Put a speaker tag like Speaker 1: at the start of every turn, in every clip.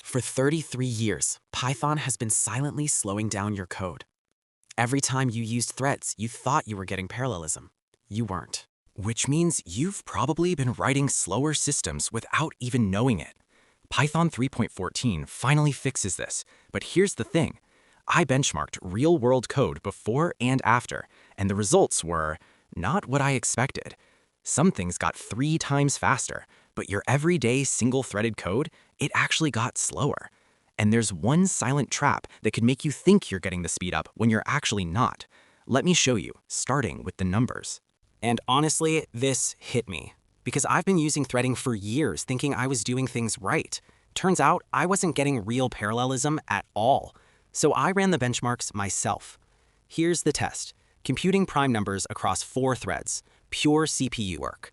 Speaker 1: For 33 years, Python has been silently slowing down your code. Every time you used threads, you thought you were getting parallelism. You weren't. Which means you've probably been writing slower systems without even knowing it. Python 3.14 finally fixes this, but here's the thing. I benchmarked real-world code before and after, and the results were not what I expected. Some things got 3 times faster, but your everyday single-threaded code, it actually got slower. And there's one silent trap that could make you think you're getting the speed up when you're actually not. Let me show you, starting with the numbers. And honestly, this hit me. Because I've been using threading for years thinking I was doing things right. Turns out I wasn't getting real parallelism at all. So I ran the benchmarks myself. Here's the test. Computing prime numbers across 4 threads. Pure CPU work.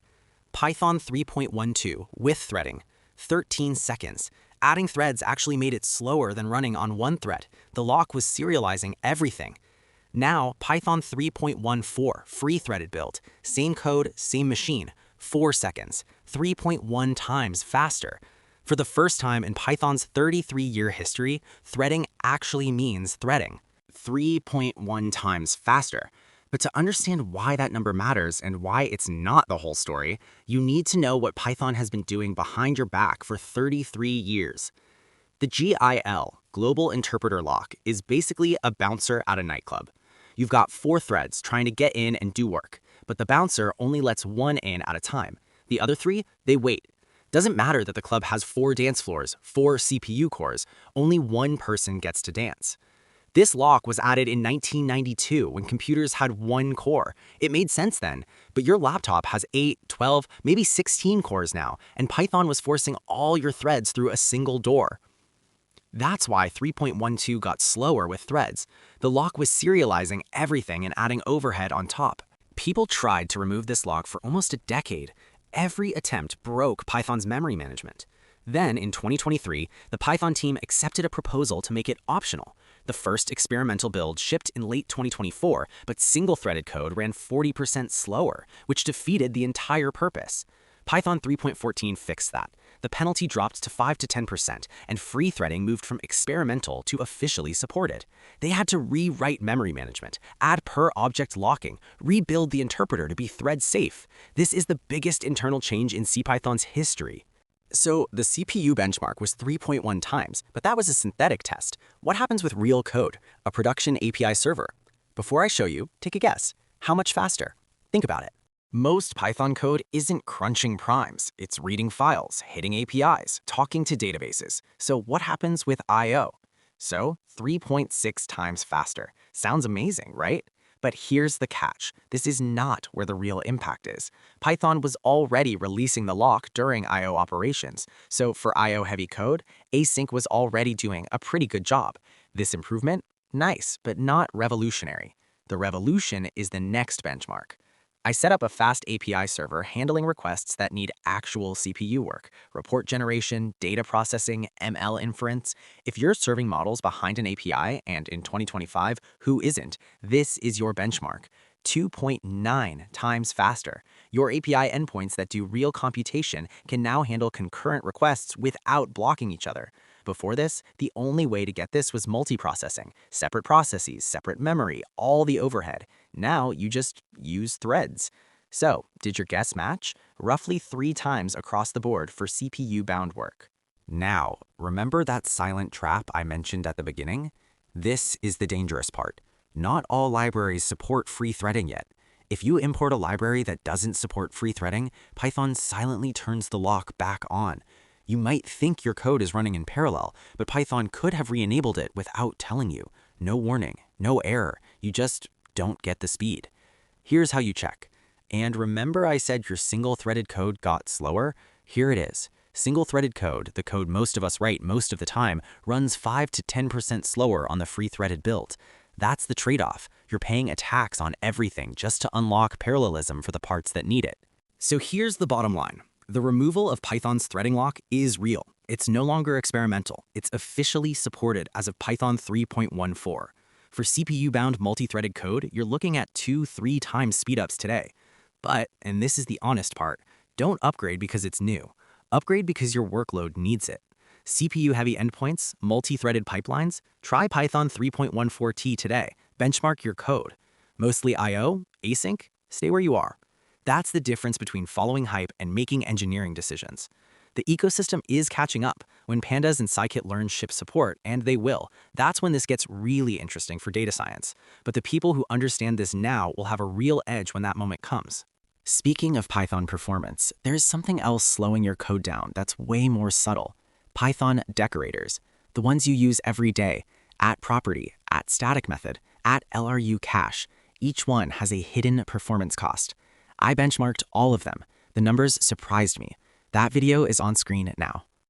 Speaker 1: Python 3.12 with threading. 13 seconds. Adding threads actually made it slower than running on one thread. The lock was serializing everything. Now, Python 3.14 free-threaded build. Same code, same machine. 4 seconds. 3.1 times faster. For the first time in Python's 33-year history, threading actually means threading. 3.1 times faster. But to understand why that number matters and why it's not the whole story, you need to know what Python has been doing behind your back for 33 years. The GIL, Global Interpreter Lock, is basically a bouncer at a nightclub. You've got 4 threads trying to get in and do work, but the bouncer only lets one in at a time. The other 3, they wait. Doesn't matter that the club has 4 dance floors, 4 CPU cores, only one person gets to dance. This lock was added in 1992 when computers had 1 core. It made sense then, but your laptop has 8, 12, maybe 16 cores now, and Python was forcing all your threads through a single door. That's why 3.12 got slower with threads. The lock was serializing everything and adding overhead on top. People tried to remove this lock for almost a decade. Every attempt broke Python's memory management. Then, in 2023, the Python team accepted a proposal to make it optional. The first experimental build shipped in late 2024, but single-threaded code ran 40% slower, which defeated the entire purpose. Python 3.14 fixed that. The penalty dropped to 5 to 10%, and free threading moved from experimental to officially supported. They had to rewrite memory management, add per-object locking, rebuild the interpreter to be thread-safe. This is the biggest internal change in CPython's history. So the CPU benchmark was 3.1 times, but that was a synthetic test. What happens with real code, a production API server? Before I show you, take a guess. How much faster? Think about it. Most Python code isn't crunching primes. It's reading files, hitting APIs, talking to databases. So what happens with I/O? So 3.6 times faster. Sounds amazing, right? But here's the catch. This is not where the real impact is. Python was already releasing the lock during I/O operations. So for I/O-heavy code, async was already doing a pretty good job. This improvement? Nice, but not revolutionary. The revolution is the next benchmark. I set up a FastAPI server handling requests that need actual CPU work, report generation, data processing, ML inference. If you're serving models behind an API, and in 2025, who isn't, this is your benchmark. 2.9 times faster. Your API endpoints that do real computation can now handle concurrent requests without blocking each other. Before this, the only way to get this was multiprocessing, separate processes, separate memory, all the overhead. Now you just use threads. So, did your guess match? Roughly 3 times across the board for CPU-bound work. Now, remember that silent trap I mentioned at the beginning? This is the dangerous part. Not all libraries support free threading yet. If you import a library that doesn't support free threading, Python silently turns the lock back on. You might think your code is running in parallel, but Python could have re-enabled it without telling you. No warning, no error, you just don't get the speed. Here's how you check. And remember I said your single-threaded code got slower? Here it is. Single-threaded code, the code most of us write most of the time, runs 5 to 10% slower on the free-threaded build. That's the trade-off. You're paying a tax on everything just to unlock parallelism for the parts that need it. So here's the bottom line. The removal of Python's threading lock is real. It's no longer experimental. It's officially supported as of Python 3.14. For CPU-bound multi-threaded code, you're looking at 2-3 times speedups today. But, and this is the honest part, don't upgrade because it's new. Upgrade because your workload needs it. CPU-heavy endpoints, multi-threaded pipelines? Try Python 3.14t today. Benchmark your code. Mostly I/O, async? Stay where you are. That's the difference between following hype and making engineering decisions. The ecosystem is catching up. When Pandas and scikit-learn ship support, and they will, that's when this gets really interesting for data science. But the people who understand this now will have a real edge when that moment comes. Speaking of Python performance, there's something else slowing your code down that's way more subtle. Python decorators, the ones you use every day, @property, @static method, @LRU cache. Each one has a hidden performance cost. I benchmarked all of them. The numbers surprised me. That video is on screen now.